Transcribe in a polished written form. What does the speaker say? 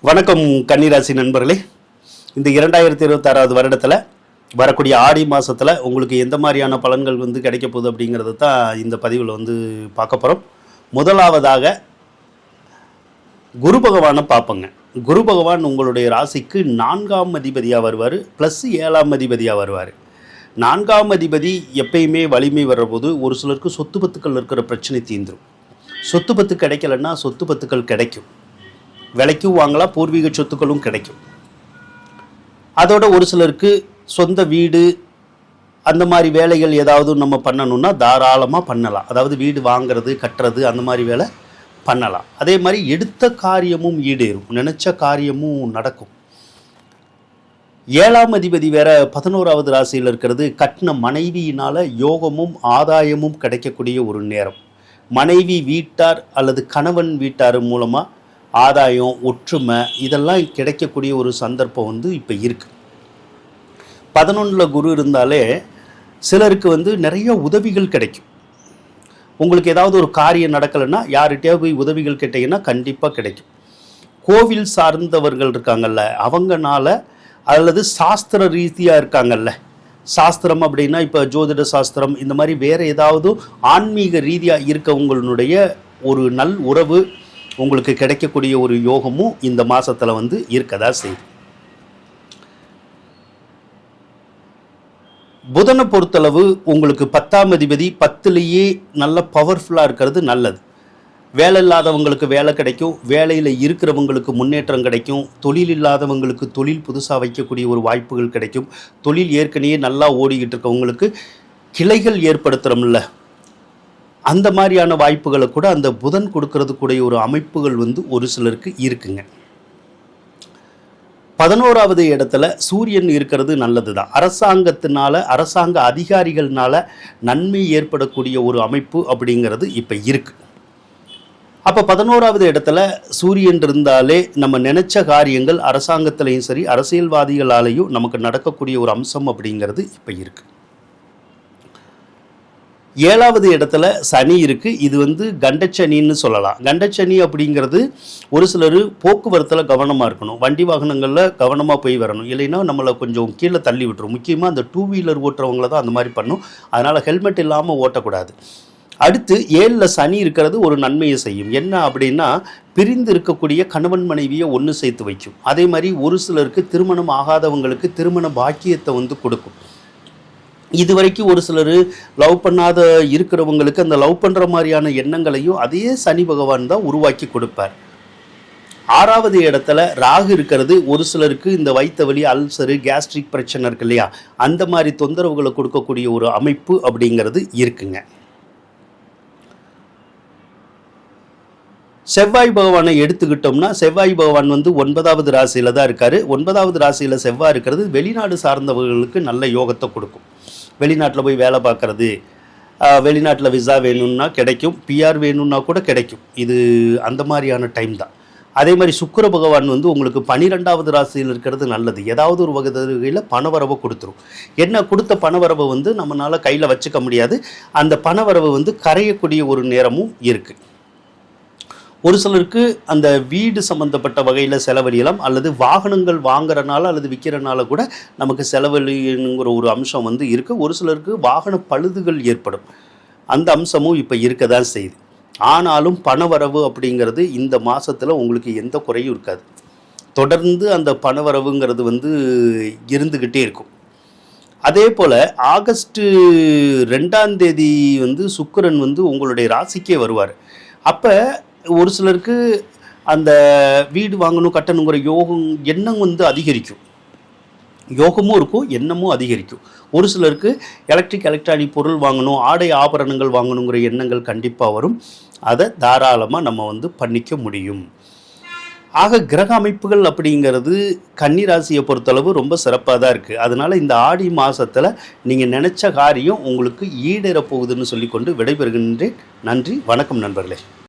வணக்கம் கன்னிராசி நண்பர்களே. இந்த 2026 வருடத்தில் வரக்கூடிய ஆடி மாதத்தில் உங்களுக்கு எந்த மாதிரியான பலன்கள் கிடைக்க போகுது அப்படிங்கிறது தான் இந்த பதிவில் பார்க்க போகிறோம். முதலாவதாக குரு பகவானை பார்ப்போங்க. குரு பகவான் உங்களுடைய ராசிக்கு 4ஆம் அதிபதியாக வருவார், ப்ளஸ் 7ஆம் அதிபதியாக வருவார். 4ஆம் அதிபதி எப்பயுமே வலிமை வர்றபோது ஒரு சிலருக்கு சொத்து பத்துக்கள் இருக்கிற பிரச்சனை தீந்துடும். சொத்து பத்து கிடைக்கலன்னா சொத்து பத்துக்கள் கிடைக்கும், விலைக்கும் வாங்கலாம், பூர்வீக சொத்துக்களும் கிடைக்கும். அதோட ஒரு சிலருக்கு சொந்த வீடு அந்த மாதிரி வேலைகள் ஏதாவது நம்ம பண்ணணும்னா தாராளமாக பண்ணலாம். அதாவது வீடு வாங்கிறது கட்டுறது அந்த மாதிரி வேலை பண்ணலாம். அதே மாதிரி எடுத்த காரியமும் ஈடேறும், நினச்ச காரியமும் நடக்கும். 7ஆம் அதிபதி வேற 11ஆவது ராசியில் இருக்கிறது. கட்டின மனைவியினால் யோகமும் ஆதாயமும் கிடைக்கக்கூடிய ஒரு நேரம். மனைவி வீட்டார் அல்லது கணவன் வீட்டார் மூலமாக ஆதாயம், ஒற்றுமை இதெல்லாம் கிடைக்கக்கூடிய ஒரு சந்தர்ப்பம் இப்போ இருக்குது. 11ல் குரு இருந்தாலே சிலருக்கு நிறைய உதவிகள் கிடைக்கும். உங்களுக்கு ஏதாவது ஒரு காரியம் நடக்கலைன்னா யார்கிட்டயா போய் உதவிகள் கேட்டீங்கன்னா கண்டிப்பாக கிடைக்கும். கோவில் சார்ந்தவர்கள் இருக்காங்கல்ல அவங்கனால, அல்லது சாஸ்திர ரீதியாக இருக்காங்கல்ல, சாஸ்திரம் அப்படின்னா இப்போ ஜோதிட சாஸ்திரம் இந்த மாதிரி வேறு ஏதாவது ஆன்மீக ரீதியாக இருக்கவங்களுடைய ஒரு நல் உறவு உங்களுக்கு கிடைக்கக்கூடிய ஒரு யோகமும் இந்த மாதத்தில் இருக்கதா செய்யுது. புதனை பொறுத்தளவு உங்களுக்கு 10ஆம் அதிபதி 10லேயே நல்ல பவர்ஃபுல்லாக இருக்கிறது நல்லது. வேலை இல்லாதவங்களுக்கு வேலை கிடைக்கும், வேலையில் இருக்கிறவங்களுக்கு முன்னேற்றம் கிடைக்கும், தொழில் இல்லாதவங்களுக்கு தொழில் புதுசாக வைக்கக்கூடிய ஒரு வாய்ப்புகள் கிடைக்கும். தொழில் ஏற்கனவே நல்லா ஓடிக்கிட்டு இருக்கவங்களுக்கு கிளைகள் ஏற்படுத்துகிறோம்ல, அந்த மாதிரியான வாய்ப்புகளை கூட அந்த புதன் கொடுக்கறதுக்குடைய ஒரு அமைப்புகள் ஒரு சிலருக்கு இருக்குங்க. 11ஆவது இடத்துல சூரியன் இருக்கிறது நல்லது தான். அரசாங்கத்தினால, அரசாங்க அதிகாரிகள்னால நன்மை ஏற்படக்கூடிய ஒரு அமைப்பு அப்படிங்கிறது இப்போ இருக்குது. அப்போ 11ஆவது இடத்துல சூரியன் இருந்தாலே நம்ம நினைச்ச காரியங்கள் அரசாங்கத்திலையும் சரி அரசியல்வாதிகளாலேயும் நமக்கு நடக்கக்கூடிய ஒரு அம்சம் அப்படிங்கிறது இப்போ இருக்குது. 7ஆவது இடத்துல சனி இருக்குது. இது கண்டச்சனின்னு சொல்லலாம். கண்டச்சனி அப்படிங்கிறது ஒரு சிலர் போக்குவரத்தில் கவனமாக இருக்கணும், வண்டி வாகனங்களில் கவனமாக போய் வரணும், இல்லைன்னா நம்மளை கொஞ்சம் கீழே தள்ளி விட்டுரும். முக்கியமாக அந்த 2 வீலர் ஓட்டுறவங்கள தான் அந்த மாதிரி பண்ணும். அதனால் ஹெல்மெட் இல்லாமல் ஓட்டக்கூடாது. அடுத்து 7ல் சனி இருக்கிறது ஒரு நன்மையை செய்யும். என்ன அப்படின்னா பிரிந்து இருக்கக்கூடிய கணவன் மனைவியை ஒன்று சேர்த்து வைக்கும். அதே மாதிரி ஒரு சிலருக்கு திருமணம் ஆகாதவங்களுக்கு திருமண பாக்கியத்தை கொடுக்கும். இது வரைக்கும் ஒரு சிலர் லவ் பண்ணாத இருக்கிறவங்களுக்கு அந்த லவ் பண்ணுற மாதிரியான எண்ணங்களையும் அதே சனி பகவான் தான் உருவாக்கி கொடுப்பார். 6ஆவது இடத்துல ராகு இருக்கிறது ஒரு சிலருக்கு இந்த வயிற்று வலி, அல்சரு, கேஸ்ட்ரிக் பிரச்சனை இருக்கு இல்லையா, அந்த மாதிரி தொந்தரவுகளை கொடுக்கக்கூடிய ஒரு அமைப்பு அப்படிங்கிறது இருக்குங்க. செவ்வாய் பகவானை எடுத்துக்கிட்டோம்னா செவ்வாய் பகவான் 9ஆவது ராசியில் தான் இருக்கார். 9ஆவது ராசியில் செவ்வாய் இருக்கிறது வெளிநாடு சார்ந்தவர்களுக்கு நல்ல யோகத்தை கொடுக்கும். வெளிநாட்டில் போய் வேலை பார்க்குறது, வெளிநாட்டில் விசா வேணும்னா கிடைக்கும், பிஆர் வேணும்னா கூட கிடைக்கும். இது அந்த மாதிரியான டைம் தான். அதே மாதிரி சுக்கிர பகவான் உங்களுக்கு 12ஆவது ராசியில் இருக்கிறது நல்லது. ஏதாவது ஒரு வகையில் பணவரவை கொடுத்துரும். என்ன கொடுத்த பணவரவை நம்மளால் கையில் வச்சுக்க முடியாது. அந்த பணவரவு கரையக்கூடிய ஒரு நேரமும் இருக்குது. ஒரு சிலருக்கு அந்த வீடு சம்மந்தப்பட்ட வகையில் செலவழியலாம், அல்லது வாகனங்கள் வாங்குறனால அல்லது விற்கிறனால கூட நமக்கு செலவழிங்கிற ஒரு அம்சம் இருக்குது. ஒரு சிலருக்கு வாகன பழுதுகள் ஏற்படும், அந்த அம்சமும் இப்போ இருக்க தான் செய்யுது. ஆனாலும் பணவரவு அப்படிங்கிறது இந்த மாதத்தில் உங்களுக்கு எந்த குறையும் இருக்காது. தொடர்ந்து அந்த பணவரவுங்கிறது இருந்துக்கிட்டே இருக்கும். அதே போல் ஆகஸ்ட் 2ஆம் தேதி சுக்கிரன் உங்களுடைய ராசிக்கே வருவார். அப்போ ஒரு சிலருக்கு அந்த வீடு வாங்கணும் கட்டணுங்கிற யோகம் எண்ணம் அதிகரிக்கும். யோகமும் இருக்கும், எண்ணமும் அதிகரிக்கும். ஒரு சிலருக்கு எலக்ட்ரானிக் பொருள் வாங்கணும், ஆடை ஆபரணங்கள் வாங்கணுங்கிற எண்ணங்கள் கண்டிப்பாக வரும். அதை தாராளமாக நம்ம பண்ணிக்க முடியும். ஆக கிரக அமைப்புகள் அப்படிங்கிறது கன்னிராசியை பொறுத்தளவு ரொம்ப சிறப்பாக தான் இருக்குது. அதனால் இந்த ஆடி மாதத்தில் நீங்கள் நினச்ச காரியம் உங்களுக்கு ஈடேற போகுதுன்னு சொல்லிக்கொண்டு விடைபெறுகின்றேன். நன்றி, வணக்கம் நண்பர்களே.